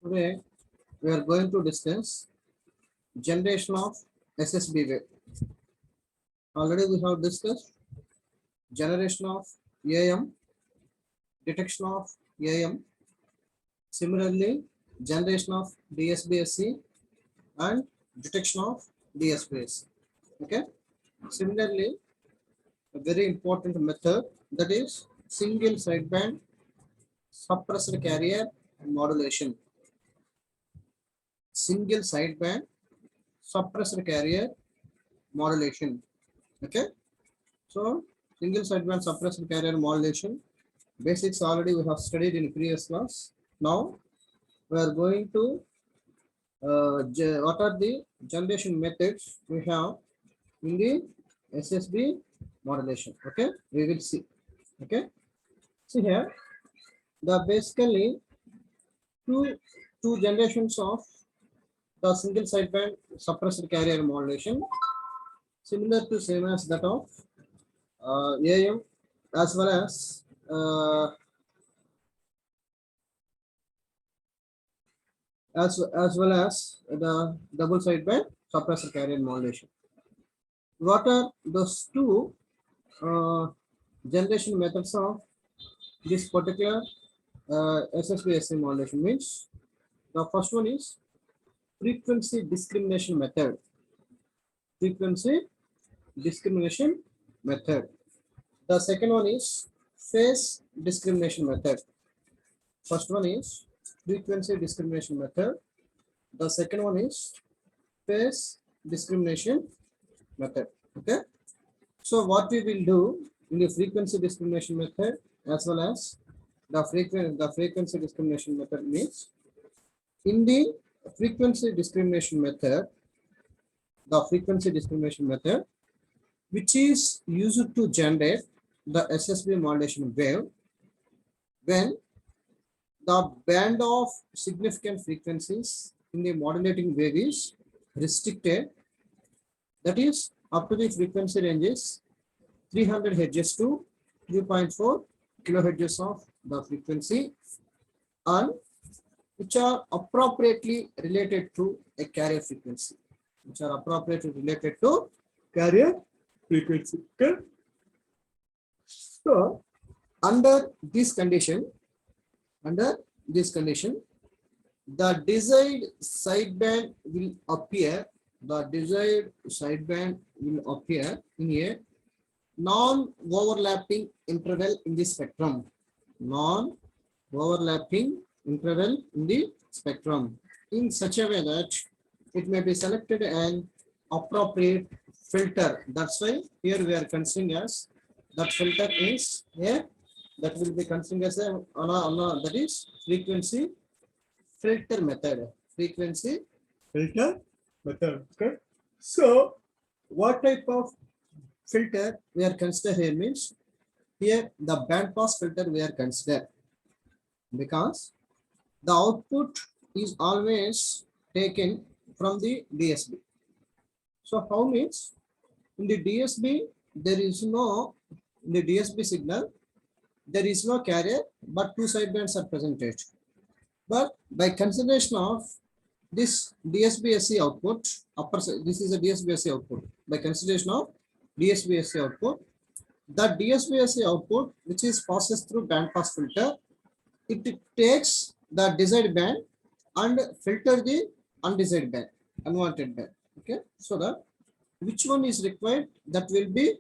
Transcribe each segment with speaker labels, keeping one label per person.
Speaker 1: Today we are going to discuss generation of SSB wave. Already we have discussed generation of AM, detection of AM, similarly generation of DSBSC and detection of DSBSC. Okay. Similarly, a very important method, that is single sideband suppressor carrier modulation. Single sideband suppressor carrier modulation. Okay. So single sideband suppressor carrier modulation basics already we have studied in previous class. Now we are going to what are the generation methods we have in the SSB modulation. Okay, we will see. Okay, see here the basically two generations of the single sideband suppressor carrier modulation, similar to same as that of AM, as well as as well as the double sideband suppressor carrier modulation. What are those two generation methods of this particular SSB-SA modulation? Means the first one is frequency discrimination method. Frequency discrimination method. The second one is phase discrimination method. First one is frequency discrimination method. The second one is phase discrimination method. Okay. So what we will do in the frequency discrimination method as well as the frequency discrimination method means in the frequency discrimination method, which is used to generate the SSB modulation wave when the band of significant frequencies in the modulating wave is restricted, that is up to the frequency ranges 300 Hz to 3.4 kHz of the frequency, and which are appropriately related to a carrier frequency. Okay. So under this condition, the desired sideband will appear. In a non-overlapping interval in the spectrum. In such a way that it may be selected an appropriate filter. That's why here we are considering as that filter is here. That will be considered as that is frequency filter method. Okay. So what type of filter we are considered here means here the band pass filter we are considered, because the output is always taken from the DSB. So how means in the DSB there is no, in the DSB signal there is no carrier but two sidebands are presented. But by consideration of this DSB-SC output, this is a DSB-SC output. By consideration of DSB-SC output, the DSB-SC output which is passes through band pass filter, it takes the desired band and filter the undesired band, unwanted band. Okay, so that which one is required that will be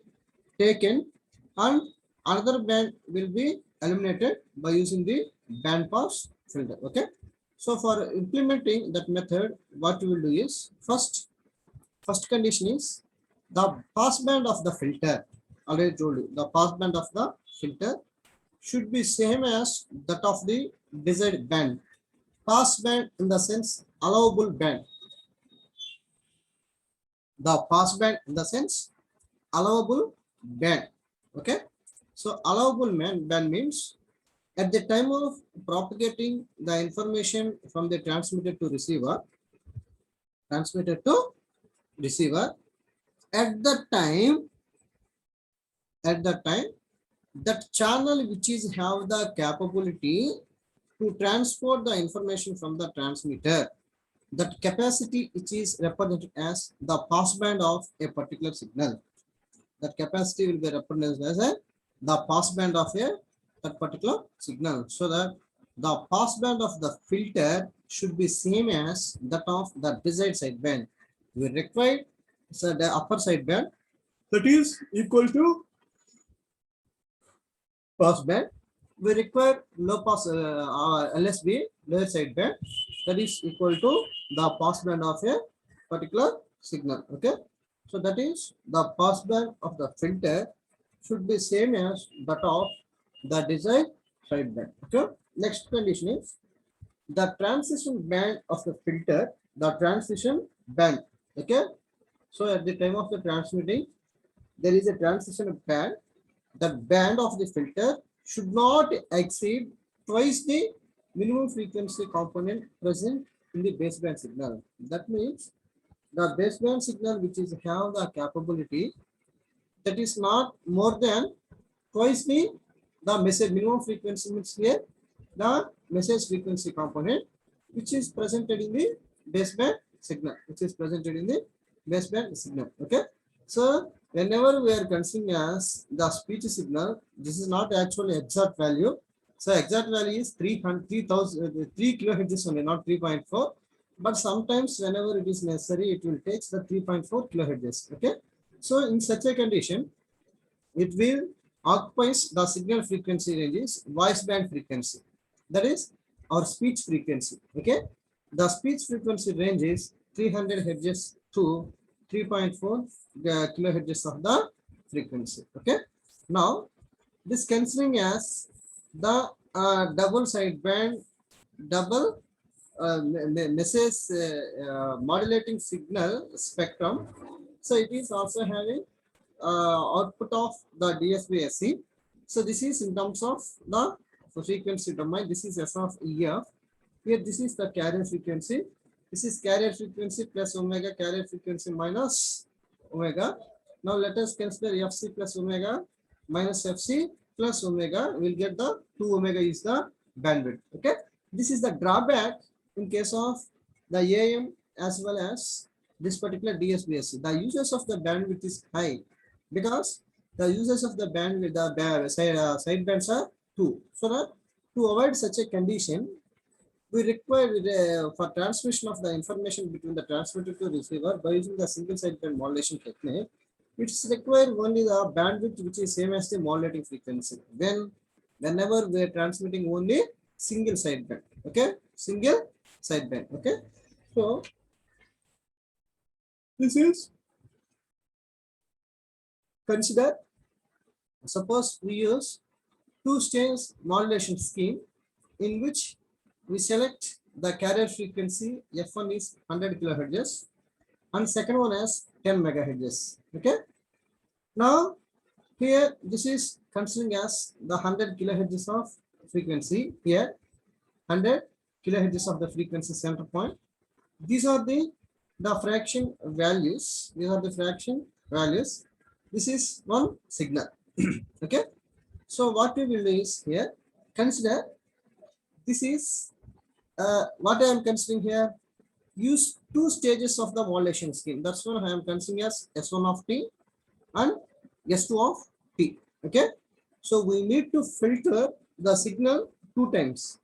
Speaker 1: taken and another band will be eliminated by using the band pass filter. Okay, so for implementing that method, what we will do is first condition is the pass band of the filter. Already told you the pass band of the filter should be same as that of the desired band. Pass band in the sense allowable band. The pass band in the sense allowable band. Okay, so allowable band means at the time of propagating the information from the transmitter to receiver, at the time that channel which is have the capability to transport the information from the transmitter. That capacity which is represented as the passband of a particular signal. That capacity will be represented as the passband of that particular signal. So that the passband of the filter should be same as that of the desired sideband. We require the upper sideband that is equal to passband. We require low pass LSB, lower sideband, that is equal to the passband of a particular signal. Okay, so that is the passband of the filter should be same as that of the desired sideband. Okay, next condition is the transition band of the filter, the transition band. Okay, so at the time of the transmitting, there is a transition band. The band of the filter should not exceed twice the minimum frequency component present in the baseband signal. That means the baseband signal which is have the capability that is not more than twice the message minimum frequency means here the message frequency component which is presented in the baseband signal, Okay, so whenever we are considering as the speech signal, this is not actually exact value. So exact value is 3 kilohertz only, not 3.4. But sometimes whenever it is necessary, it will take the 3.4 kilohertz. Okay. So in such a condition, it will occupies the signal frequency ranges, voice band frequency. That is our speech frequency. Okay. The speech frequency range is 300 hertz to 3.4 kilohertz of the frequency. Okay. Now, this considering as the double sideband, double message modulating signal spectrum. So it is also having output of the DSP-SC. So this is in terms of the frequency domain. This is S of EF. Here this is the carrier frequency. This is carrier frequency plus omega, carrier frequency minus omega. Now let us consider FC plus omega minus FC plus omega. We'll get the 2 omega is the bandwidth. Okay. This is the drawback in case of the AM as well as this particular DSP-SC. The usage of the bandwidth is high because the usage of the bandwidth, the sidebands are 2. So that to avoid such a condition, we require for transmission of the information between the transmitter to receiver by using the single sideband modulation technique. It's required only the bandwidth which is same as the modulating frequency. Whenever we are transmitting only single sideband, okay, single sideband, okay. So this is consider. Suppose we use two-stage modulation scheme in which we select the carrier frequency F1 is 100 kilohertz and second one as 10 megahertz. Okay. Now here this is considering as the 100 kilohertz of frequency. Here 100 kilohertz of the frequency center point. These are the fraction values. These are the fraction values. This is one signal. Okay. So what we will do is here consider this is what I am considering here. Use two stages of the modulation scheme. That's what I am considering as S1 of t and S2 of t. Okay. So we need to filter the signal two times.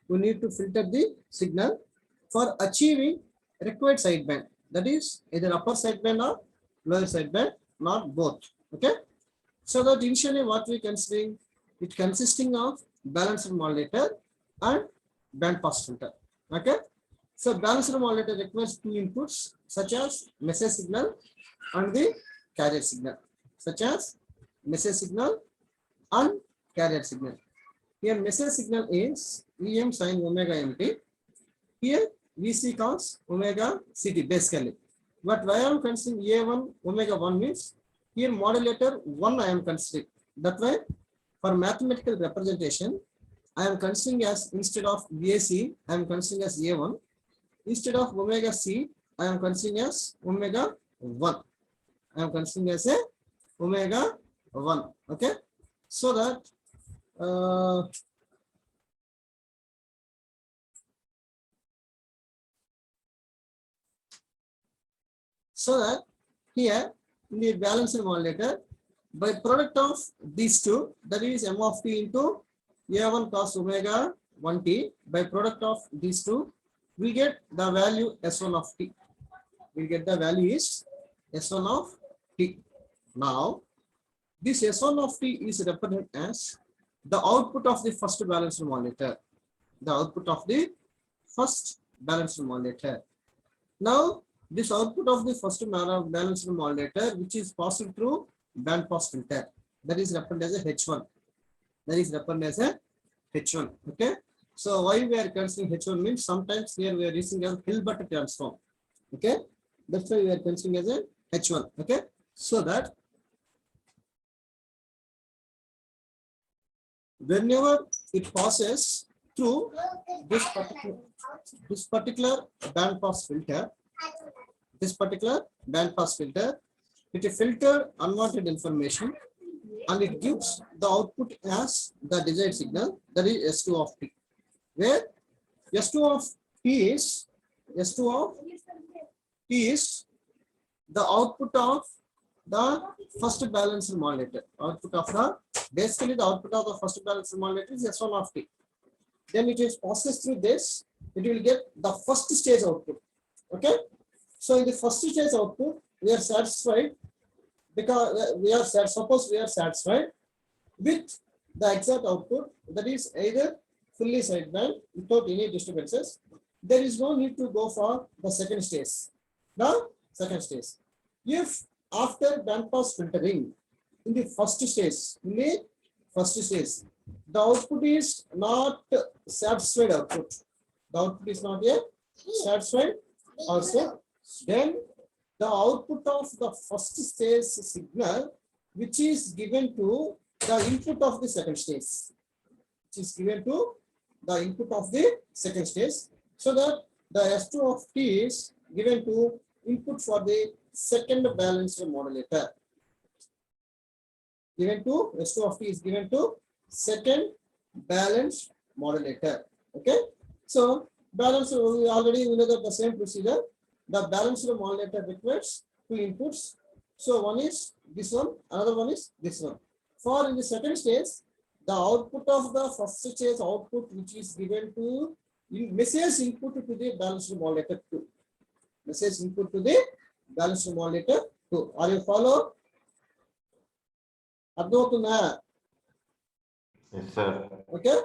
Speaker 1: We need to filter the signal for achieving required sideband. That is either upper sideband or lower sideband, not both. Okay. So that initially what we considering, it consisting of balancer modulator and band pass filter. Okay. So balancer modulator requires two inputs such as message signal and the carrier signal. Such as message signal and carrier signal. Here message signal is Em sin omega mt. Here Vc cos omega ct basically. But why I am considering A1 omega 1 means here modulator 1 I am considering. That way for mathematical representation I am considering as instead of VAC I am considering as A1. Instead of omega c I am considering as omega 1. I am considering as a omega 1. Okay. So that So that here in the balanced modulator, by product of these two, that is m of t into a1 cos omega 1t, by product of these two, we get the value s1 of t. We get the value is s1 of t. Now, this s1 of t is represented as the output of the first balanced modulator. The output of the first balanced modulator. Now, this output of the first balanced modulator, which is passed through band pass filter, that is represented as a H1. That is represented as a H1. Okay. So why we are considering H1 means sometimes here we are using a Hilbert transform. Okay. That's why we are considering as a H1. Okay. So that whenever it passes through this particular band pass filter, it will filter unwanted information and it gives the output as the desired signal, that is S2 of t, where S2 of t is the output of the first balanced modulator. Basically the output of the first balanced modulator is S1 of t. Then it is processed through this, it will get the first stage output. Okay. So in the first stage output, we are satisfied because suppose we are satisfied with the exact output, that is either fully sideband without any disturbances. There is no need to go for the second stage. The second stage, if after bandpass filtering in the first stage, the output is not satisfied output. The output is not yet satisfied also. Then the output of the first stage signal, which is given to the input of the second stage, so that the S2 of t is given to input for the second balanced modulator. S2 of t is given to second balanced modulator. Okay. So balance, we already know that the same procedure. The balanced modulator requires two inputs. So one is this one, another one is this one. For in the second stage, the output of the first stage output, which is given to message input to the balanced modulator 2. Message input to the balanced modulator 2. Are you follow?
Speaker 2: Yes, sir.
Speaker 1: Okay.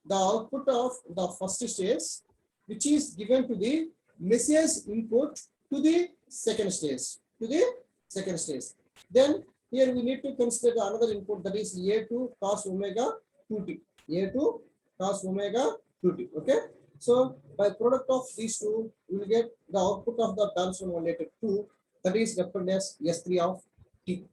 Speaker 1: The output of the first stage, which is given to the message input to the second stage. Then here we need to consider another input, that is A2 cos omega 2t. A2 cos omega 2t. Okay. So by product of these two, we will get the output of the balanced modulator 2, that is represented as S3 of t.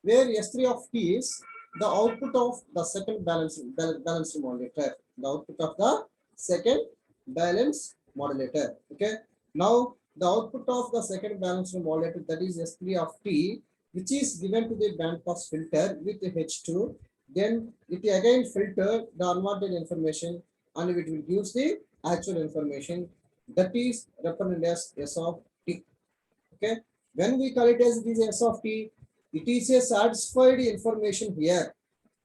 Speaker 1: Where S3 of t is the output of the second balanced modulator. The output of the second balanced modulator. Okay. Now the output of the second balanced modulator, that is S3 of t, which is given to the bandpass filter with H2. Then it again filter the unwanted information and it will give the actual information, that is represented as S of t. Okay. When we call it as this S of t, it is a satisfied information here.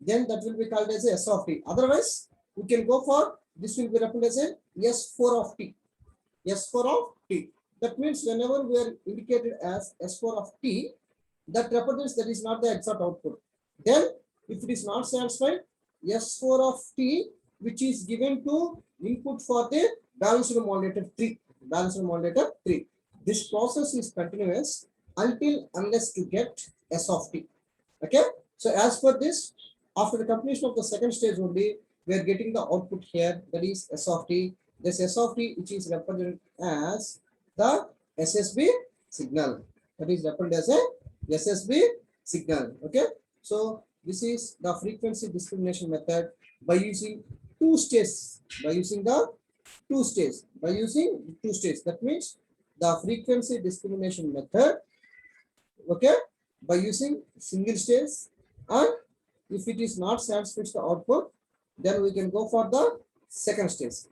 Speaker 1: Then that will be called as S of t. Otherwise, we can go for this will be represented as a S4 of t. S4 of t. That means whenever we are indicated as S4 of t, that represents that is not the exact output. Then if it is not satisfied, S4 of t, which is given to input for the balanced modulator 3. This process is continuous unless to get S of t. Okay. So as per this, after the completion of the second stage only, we are getting the output here, that is S of t. This S of t, which is represented as the SSB signal. That is represented as a SSB signal. Okay. So this is the frequency discrimination method by using two stages. That means the frequency discrimination method. Okay. By using single stage, and if it is not satisfies the output, then we can go for the second stage.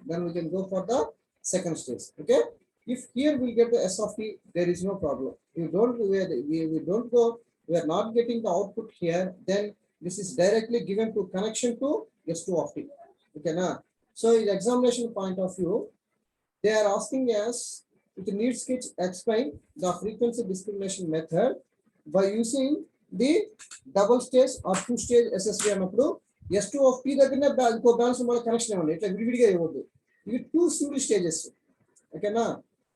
Speaker 1: Okay. If here we get the S of t, there is no problem. We don't we don't go, we are not getting the output here, then this is directly given to connection to S2 of t. Okay, now, so in examination point of view, they are asking us with the need sketch explain the frequency discrimination method by using the double stage or two stage SSB అన్నప్పుడు S2 of t దగ్గరనే ఇంకో branch మళ్ళీ connection ఇవ్వండి, ఇట్లా విడివిడిగా ఇవ్వద్దు. ఇవి two single stages. ఓకేనా,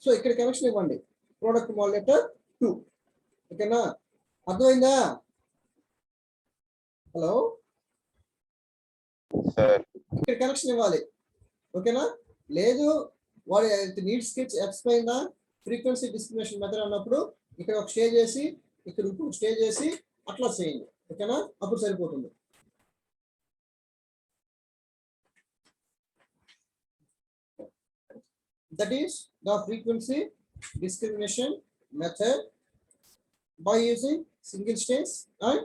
Speaker 1: సో ఇక్కడ కనెక్షన్ ఇవ్వండి ప్రోడక్ట్ మాడ్యులేటర్ 2. ఓకేనా, అర్థమైందా? హలో, ఇక్కడ కనెక్షన్ ఇవ్వాలి. ఓకేనా, లేదు వాడు need sketch explain the frequency discrimination method అన్నప్పుడు ఇక్కడ ఒక స్టేజ్ చేసి ఇక్కడ ఇంకొక స్టేజ్ చేసి అట్లా చేయండి. ఓకేనా, అప్పుడు సరిపోతుంది. That is the frequency discrimination method by using single stage and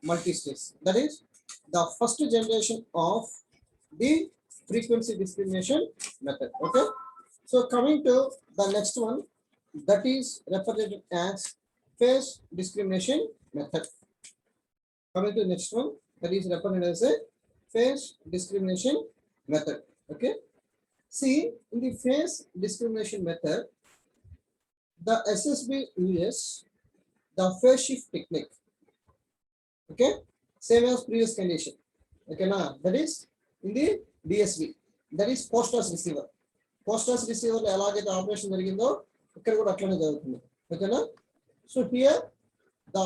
Speaker 1: multi stage. That is the first generation of the frequency discrimination method. Okay, so coming to the next one, that is represented as phase discrimination method. Coming to the next one, that is represented as a phase discrimination method. Okay, see, in the phase discrimination method, the SSB uses the phase shift technique. Okay, same as previous condition. Okay, now that is in the DSB, that is post-as receiver. Post-as receiver లో ఎలాగైతే operation జరిగిందో ఇక్కడ కూడా అట్లనే జరుగుతుంది. ఓకేనా, so here the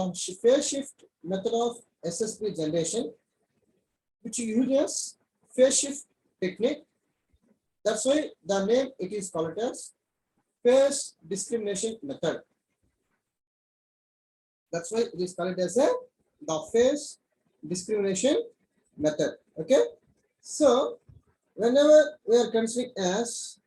Speaker 1: phase shift method of SSB generation which uses phase shift technique. That's why the name it is called as phase discrimination method. That's why it is called as the phase discrimination method. Okay, so whenever we are considering as